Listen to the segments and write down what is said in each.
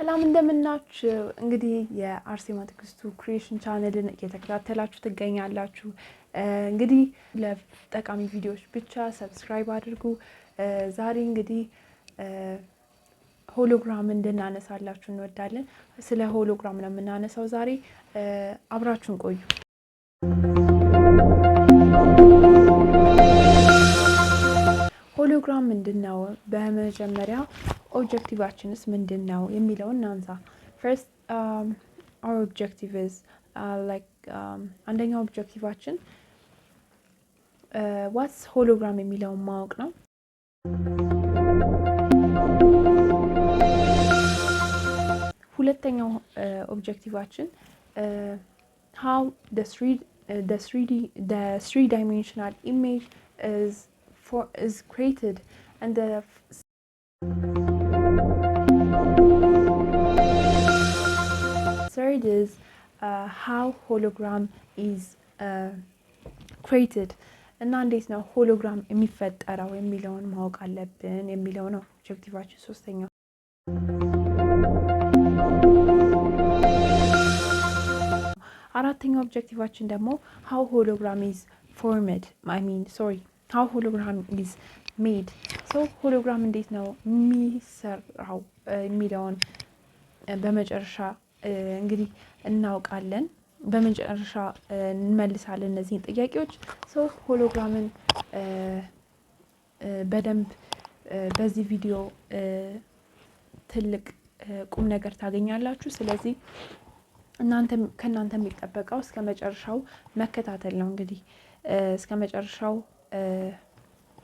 ሰላም እንደምናችሁ እንግዲህ የአርሴማ ትግስቱ ክሪኤሽን ቻናልን እየተከታተላችሁ ትገኛላችሁ። እንግዲህ ለጠቃሚ ቪዲዮዎች ብቻ ሰብስክራይብ አድርጉ። ዛሬ እንግዲህ ሆሎግራም እንድናነሳላችሁ እንወዳለን። ስለ ሆሎግራም ነው የምናነሳው ዛሬ። አብራችሁን ቆዩ። ሆሎግራም ምንድነው? በመጀመሪያ ኦብጀክቲቫችንስ ምንድነው የሚለውን እናንሳ። First, our objective is አንደኛው ኦብጀክቲቫችን what's hologram የሚለውን ማወቅ ነው። ሁለተኛው ኦብጀክቲቫችን how the three-dimensional image is created, and the third is how hologram is created, እና እንዴት ነው ሆሎግራም የሚፈጠረው የሚለውን ማወቅ አለብን የሚለው ነው ኦብጀክቲቫችን ሶስተኛው። አራተኛው ኦብጀክቲቫችን ደግሞ how hologram is formed, how hologram is made. So hologram እንዴት ነው የሚሰራው የሚለውን በመጨረሻ እንግዲህ እናውቃለን። በመጨረሻ እንመልሳለን እነዚህን ጥያቄዎች። ሶ ሆሎግራምን በደንብ በዚህ ቪዲዮ ትልቅ ቁም ነገር ታገኛላችሁ። ስለዚህ ከእናንተ የሚጠበቀው እስከ መጨረሻው መከታተል ነው። እንግዲህ እስከ መጨረሻው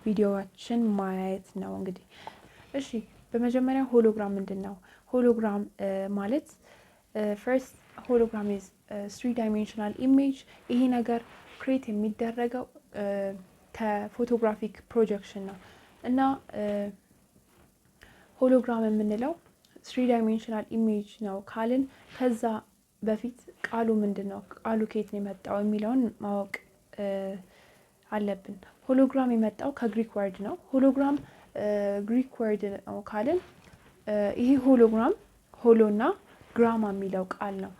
ቪዲዮዋችን ማየት ነው። እንግዲህ እሺ፣ በመጀመሪያ ሆሎግራም ምንድነው? ሆሎግራም ማለት first hologram is three-dimensional image። ይሄ ነገር ክሬት የሚደረገው ከፎቶግራፊክ ፕሮጀክሽን ነው እና ሆሎግራም የምንለው three-dimensional image ነው ካልን ከዛ በፊት ቃሉ ምንድነው? ቃሉ ከየት ነው የመጣው የሚለውን ማወቅ አለብን። ሆሎግራም የመጣው ከግሪክ ወርድ ነው። ሆሎግራም ግሪክ ወርድ ነው ካልን ይሄ ሆሎግራም ሆሎና ግራማ የሚለው ቃል ነው።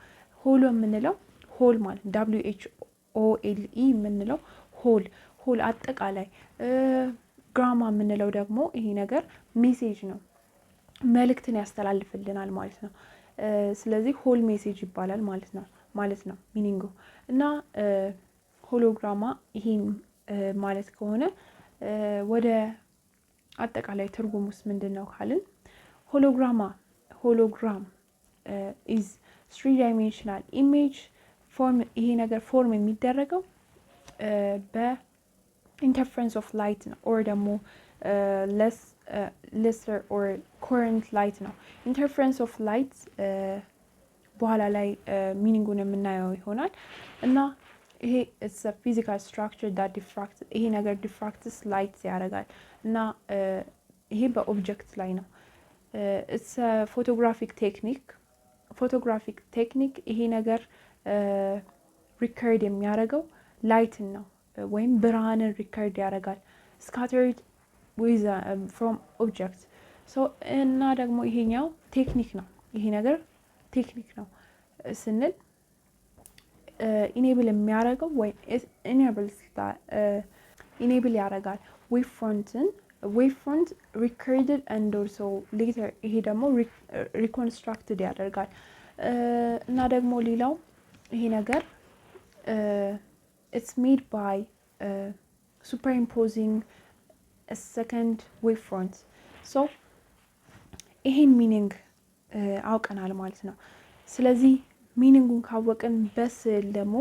ሆሎ የምንለው ሆል ማለት WHOLE የምንለው ሆል አጠቃላይ። ግራማ የምንለው ደግሞ ይሄ ነገር ሜሴጅ ነው፣ መልእክትን ያስተላልፍልናል ማለት ነው። ስለዚህ ሆል ሜሴጅ ይባላል ማለት ነው ሚኒንጉ። እና ሆሎግራማ ይሄን ማለት ከሆነ ወደ አጠቃላይ ትርጉም ውስጥ ምንድነው ካልን ሆሎግራም is three-dimensional image form። ይሄ ነገር ፎርም የሚደረገው በኢንተርፈረንስ ኦፍ ላይት ነው or ደግሞ lesser or current light ነው። ኢንተርፈረንስ ኦፍ ላይት በኋላ ላይ ሚኒንጉን የምናየው ይሆናል። እና ይሄ it's a physical structure that diffracts። ይሄ ነገር diffracts light ያደርጋል እና ይሄ በኦብጀክት ላይ ነው። it's a photographic technique። ይሄ ነገር ሪከርድ የሚያደርገው ላይትን ነው ወይም ብርሃንን ሪከርድ ያደርጋል scattered with from objects። እና ደግሞ ይሄኛው ቴክኒክ ነው። ይሄ ነገር ቴክኒክ ነው ስንል ኢኔብል የሚያደርገው ወይም ኢኔብል ያደርጋል ዌቭ ፍሮንት ሪከርድድ and also later ይሄ ደግሞ ሪኮንስትራክትድ ያደርጋል። እና ደግሞ ሌላው ይሄ ነገር it's made by superimposing a second wave front። so ይሄን ሚኒንግ አውቀናል ማለት ነው። ስለዚህ ሚኒንጉን ካወቅን በስዕል ደግሞ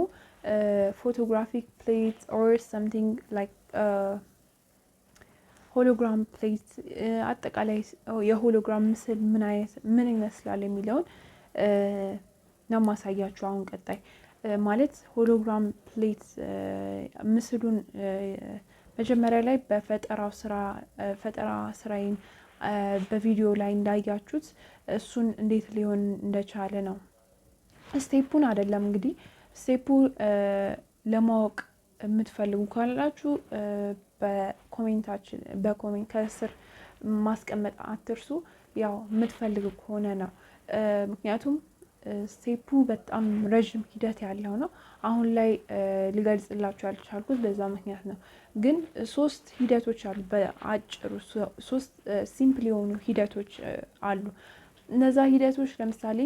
ፎቶግራፊክ ፕሌት or something like ሆሎግራም ፕሌት አጠቃላይ የሆሎግራም ምስል ምን ይመስላል የሚለውን ነው ማሳያችሁ አሁን ቀጣይ። ማለት ሆሎግራም ፕሌት ምስሉን መጀመሪያ ላይ በፈጠራ ስራዬን በቪዲዮ ላይ እንዳያችሁት እሱን እንዴት ሊሆን እንደቻለ ነው። ስቴፑን አይደለም እንግዲህ ስቴፑ ለማወቅ የምትፈልጉ ካላችሁ በኮሜንት ከስር ማስቀመጥ አትርሱ። ያው የምትፈልጉ ከሆነ ነው ምክንያቱም ስቴፑ በጣም ረዥም ሂደት ያለው ነው። አሁን ላይ ልገልጽላችሁ ያልቻልኩት በዛ ምክንያት ነው። ግን 3 ሂደቶች አሉ፣ በአጭሩ 3 ሲምፕል የሆኑ ሂደቶች አሉ። እነዛ ሂደቶች ለምሳሌ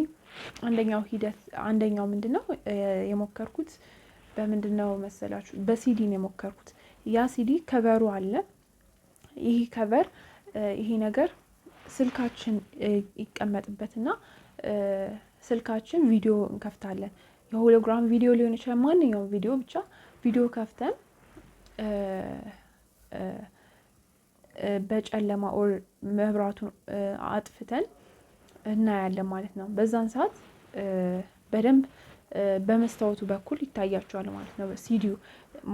አንደኛው ምንድነው የሞከርኩት በምንድነው መሰላችሁ? በሲዲ ነው የሞከርኩት። ያ ሲዲ ከቨሩ አለ። ይሄ ከቨር ይሄ ነገር ስልካችን ይቀመጥበትና ስልካችን ቪዲዮ እንከፍታለን። የሆሎግራም ቪዲዮ ሊሆን ይችላል፣ ማንኛውም ቪዲዮ ብቻ ቪዲዮ ከፍተን በጨለማ ኦር መብራቱን አጥፍተን እናያለን ማለት ነው። በዛን ሰዓት በደንብ በመስታወቱ በኩል ይታያችኋል ማለት ነው። ሲዲው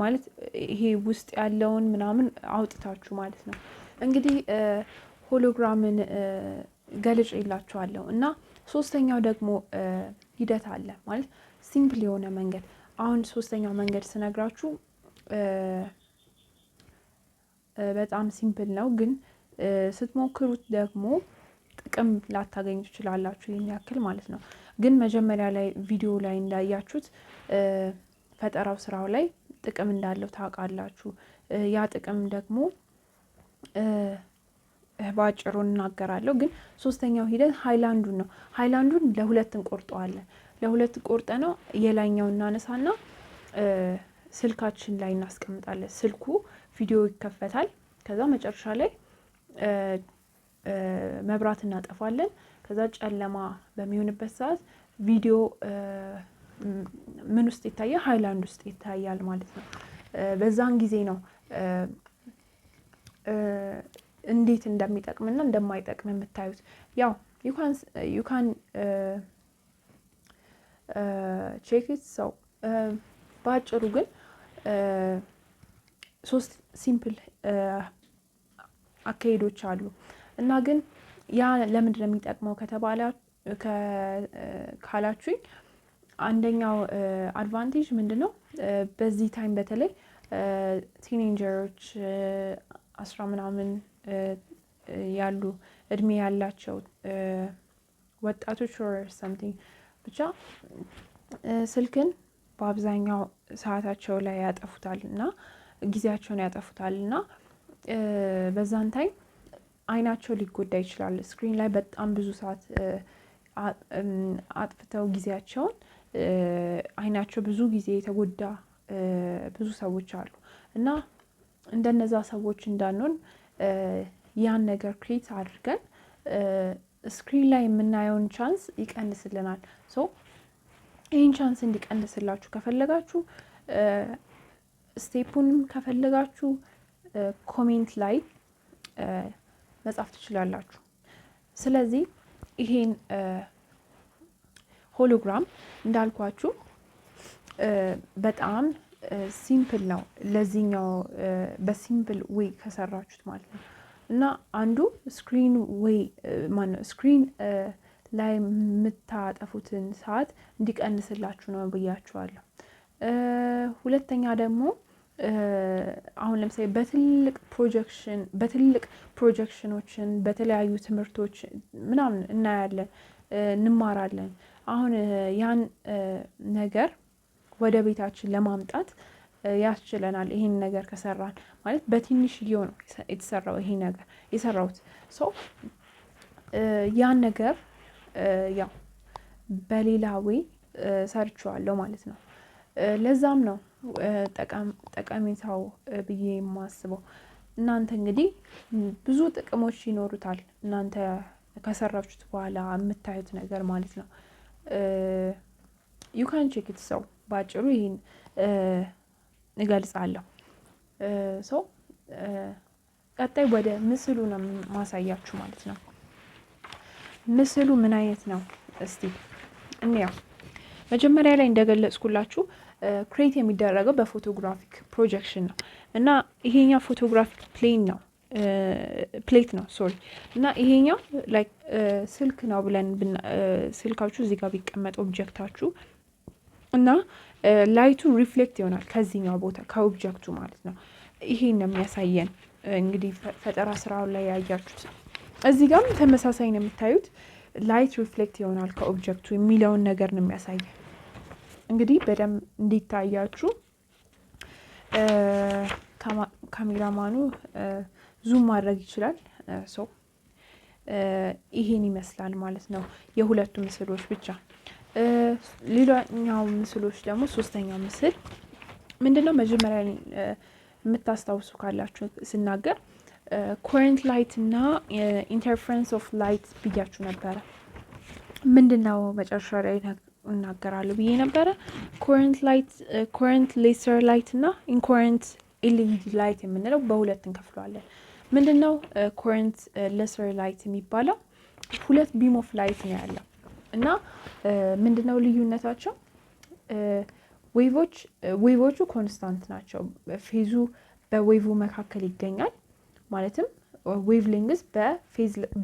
ማለት ይሄ ውስጥ ያለውን ምናምን አውጥታችሁ ማለት ነው። እንግዲህ ሆሎግራምን ገልጬላችኋለሁ እና ሶስተኛው ደግሞ ሂደት አለ ማለት ሲምፕል የሆነ መንገድ። አሁን ሶስተኛው መንገድ ስነግራችሁ በጣም ሲምፕል ነው፣ ግን ስትሞክሩት ደግሞ ጥቅም ላታገኙ ትችላላችሁ ይሄን ያክል ማለት ነው። ግን መጀመሪያ ላይ ቪዲዮ ላይ እንዳያችሁት ፈጠራው ስራው ላይ ጥቅም እንዳለው ታውቃላችሁ። ያ ጥቅም ደግሞ ባጭሩ እናገራለሁ። ግን ሶስተኛው ሂደት ሃይላንዱን ነው። ሃይላንዱን ለሁለት እንቆርጠዋለን። ለሁለት ቆርጠ ነው የላይኛውን እናነሳና ስልካችን ላይ እናስቀምጣለን። ስልኩ ቪዲዮ ይከፈታል። ከዛ መጨረሻ ላይ መብራት እናጠፋለን። ከዛ ጨለማ በሚሆንበት ሰዓት ቪዲዮ ምን ውስጥ ይታያል? ሃይላንድ ውስጥ ይታያል ማለት ነው። በዛን ጊዜ ነው እንዴት እንደሚጠቅምና እንደማይጠቅም የምታዩት። ያው you can check it። ሰው ባጭሩ ግን 3 ሲምፕል አካሄዶች አሉ እና ግን ያ ለምንድን ነው የሚጠቅመው ካላችሁኝ፣ አንደኛው አድቫንቴጅ ምንድነው? በዚህ ታይም በተለይ ቲኔጀሮች 10 ምናምን ያሉ እድሜ ያላቸው ወጣቶች or something ብቻ ስልክን በአብዛኛው ሰዓታቸው ላይ ያጠፉታል እና ጊዜያቸውን ያጠፉታል እና በዛን ታይም አይናቸው ሊጎዳ ይችላል። ስክሪን ላይ በጣም ብዙ ሰዓት አጥፍተው ጊዜያቸውን አይናቸው ብዙ ጊዜ የተጎዳ ብዙ ሰዎች አሉ እና እንደነዛ ሰዎች እንዳንሆን ያን ነገር ክሬት አድርገን ስክሪን ላይ የምናየውን ቻንስ ይቀንስልናል። ሶ ይህን ቻንስ እንዲቀንስላችሁ ከፈለጋችሁ ስቴፑንም ከፈለጋችሁ ኮሜንት ላይ መጻፍ ትችላላችሁ። ስለዚህ ይሄን ሆሎግራም እንዳልኳችሁ በጣም ሲምፕል ነው። ለዚህኛው በሲምፕል ዌይ ከሰራችሁት ማለት ነው እና አንዱ ስክሪን ላይ የምታጠፉትን ሰዓት እንዲቀንስላችሁ ነው ብያችኋለሁ። ሁለተኛ ደግሞ አሁን ለምሳሌ በትልቅ ፕሮጀክሽኖችን በተለያዩ ትምህርቶች ምናምን እናያለን፣ እንማራለን። አሁን ያን ነገር ወደ ቤታችን ለማምጣት ያስችለናል። ይሄን ነገር ከሰራን ማለት በትንሽዬው ነው የተሰራው ይሄ ነገር የሰራሁት ሰው ያን ነገር ያው በሌላ ወይ ሰርቼዋለሁ ማለት ነው። ለዛም ነው ጠቀሜታው ብዬ የማስበው። እናንተ እንግዲህ ብዙ ጥቅሞች ይኖሩታል እናንተ ከሰራችሁት በኋላ የምታዩት ነገር ማለት ነው። you can check it። ሰው ባጭሩ ይሄን እገልጻለሁ። ቀጣይ ወደ ምስሉ ነው ማሳያችሁ ማለት ነው። ምስሉ ምን አይነት ነው እስቲ እንየው። መጀመሪያ ላይ እንደገለጽኩላችሁ ክሬት የሚደረገው በፎቶግራፊክ ፕሮጀክሽን ነው እና ይሄኛው ፎቶግራፊክ ፕሌት ነው ሶሪ። እና ይሄኛው ላይክ ስልክ ነው ብለን ስልካችሁ እዚህ ጋር ቢቀመጥ ኦብጀክታችሁ እና ላይቱ ሪፍሌክት ይሆናል ከዚህኛው ቦታ ከኦብጀክቱ ማለት ነው። ይሄን ነው የሚያሳየን። እንግዲህ ፈጠራ ስራው ላይ ያያችሁት እዚህ ጋርም ተመሳሳይ ነው የምታዩት። ላይት ሪፍሌክት ይሆናል ከኦብጀክቱ የሚለውን ነገር ነው የሚያሳየው። እንግዲህ በደንብ እንዲታያችሁ ካሜራማኑ ዙም ማድረግ ይችላል። ሶ ይሄን ይመስላል ማለት ነው የሁለቱ ምስሎች ብቻ። ሌላኛው ምስሎች ደግሞ ሶስተኛው ምስል ምንድነው? መጀመሪያ የምታስታውሱ ካላችሁ ስናገር ኮረንት ላይት እና ኢንተርፈረንስ ኦፍ ላይት ብያችሁ ነበረ። ምንድነው መጨረሻ ላይ እናገራለሁ ብዬ ነበረ። ኮረንት ሌሰር ላይት እና ኢንኮረንት ኤልኢዲ ላይት የምንለው በሁለት እንከፍለዋለን። ምንድነው ኮረንት ሌሰር ላይት የሚባለው? ሁለት ቢም ኦፍ ላይት ነው ያለው እና ምንድነው ልዩነታቸው? ዌቮቹ ኮንስታንት ናቸው። ፌዙ በዌቭ መካከል ይገኛል። ማለትም ዌቭ ሌንግዝ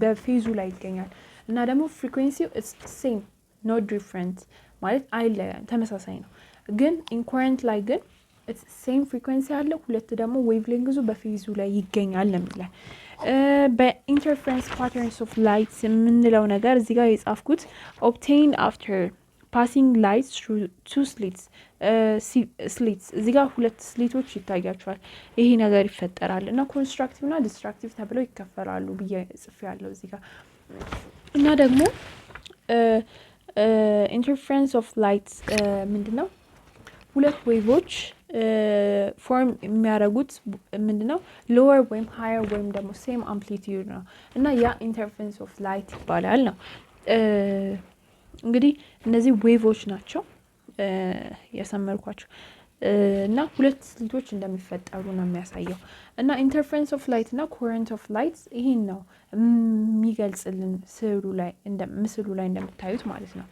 በፌዙ ላይ ይገኛል እና ደግሞ ፍሪኩዌንሲው ሴም ኖት ዲፍረንት ማለት አይለያም፣ ተመሳሳይ ነው። ግን ኢንኮረንት ላይ ግን ሴም ፍሪኩዌንሲ አለው፣ ሁለት ደግሞ ዌቭ ሌንግዙ በፌዙ ላይ ይገኛል ነው የሚለው። በኢንተርፈረንስ ፓተርንስ ኦፍ ላይት የምንለው ነገር እዚህ ጋር የጻፍኩት ኦብቴን አፍተር ፓሲንግ ላይት ትሩ ቱ ስሊትስ እዚህ ጋር ሁለት ስሊቶች ይታያቸዋል። ይሄ ነገር ይፈጠራል እና ኮንስትራክቲቭ እና ዲስትራክቲቭ ተብለው ይከፈላሉ ብዬ ጽፌያለሁ እዚህ ጋር። እና ደግሞ ኢንተርፈረንስ ኦፍ ላይት ምንድነው? ሁለት ዌቮች ፎርም የሚያደርጉት ምንድነው? ሎወር ወይም ሃየር ወይም ደግሞ ሴም አምፕሊቲዩድ ነው እና ያ ኢንተርፈረንስ ኦፍ ላይት ይባላል ነው። እንግዲህ እነዚህ ዌቮች ናቸው ያሰመርኳቸው እና ሁለት ስሊቶች እንደሚፈጠሩ ነው የሚያሳየው። እና ኢንተርፈረንስ ኦፍ ላይት እና ኮረንት ኦፍ ላይት ይሄን ነው የሚገልጽልን ምስሉ ላይ እንደምታዩት ማለት ነው።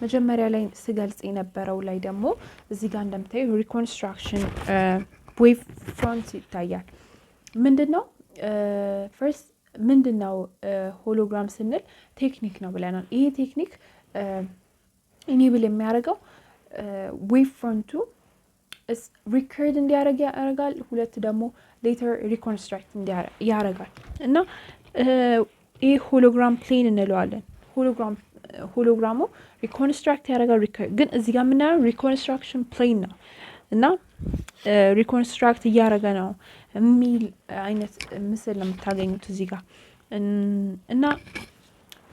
መጀመሪያ ላይ ስገልጽ የነበረው ላይ ደግሞ እዚህ ጋር እንደምታዩ ሪኮንስትራክሽን ዌቭ ፍሮንት ይታያል። ምንድነው ፈርስት ምንድነው ሆሎግራም ስንል ቴክኒክ ነው ብለናል። ይሄ ቴክኒክ ኢኔብል የሚያደርገው ዌቭ ፍሮንቱ ሪከርድ እንዲያደርግ ያደርጋል። ሁለት ደግሞ ሌተር ሪኮንስትራክት ያደርጋል እና ይሄ ሆሎግራም ፕሌን እንለዋለን። ሆሎግራሙ ሪኮንስትራክት ያደርጋል። ግን እዚህ ጋር የምናየው ሪኮንስትራክሽን ፕሌን ነው እና ሪኮንስትራክት እያደረገ ነው የሚል አይነት ምስል ነው የምታገኙት እዚህ ጋር። እና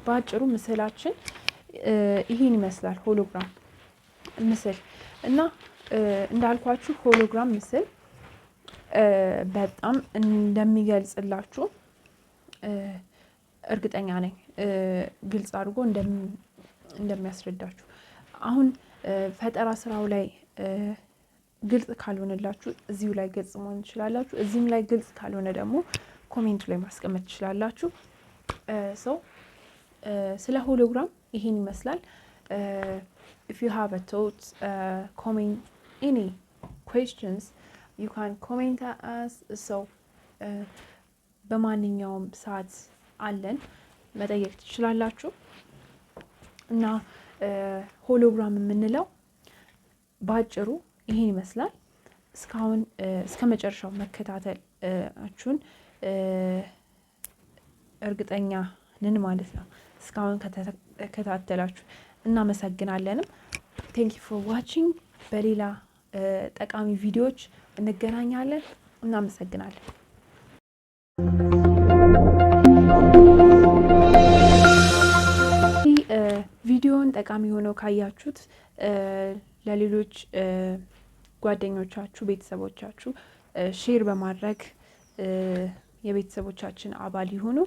በአጭሩ ምስላችን ይህን ይመስላል ሆሎግራም ምስል። እና እንዳልኳችሁ ሆሎግራም ምስል በጣም እንደሚገልጽላችሁ እርግጠኛ ነኝ፣ ግልጽ አድርጎ እንደሚያስረዳችሁ። አሁን ፈጠራ ስራው ላይ ግልጽ ካልሆነላችሁ እዚሁ ላይ ግልጽ መሆን ትችላላችሁ። እዚህም ላይ ግልጽ ካልሆነ ደግሞ ኮሜንቱ ላይ ማስቀመጥ ትችላላችሁ። ሰው ስለ ሆሎግራም ይሄን ይመስላል። if you have a thought, comment any questions, you can comment us. so በማንኛውም ሰዓት አለን መጠየቅ ትችላላችሁ። እና ሆሎግራም የምንለው ባጭሩ ይሄን ይመስላል። እስካሁን እስከ መጨረሻው መከታተላችሁን እርግጠኛ ነን ማለት ነው። እስካሁን ከተከታተላችሁ እናመሰግናለንም። ቴንክ ዩ ፎር ዋቺንግ። በሌላ ጠቃሚ ቪዲዮዎች እንገናኛለን። እናመሰግናለን። ቪዲዮውን ጠቃሚ ሆኖ ካያችሁት ለሌሎች ጓደኞቻችሁ፣ ቤተሰቦቻችሁ ሼር በማድረግ የቤተሰቦቻችን አባል ይሁኑ።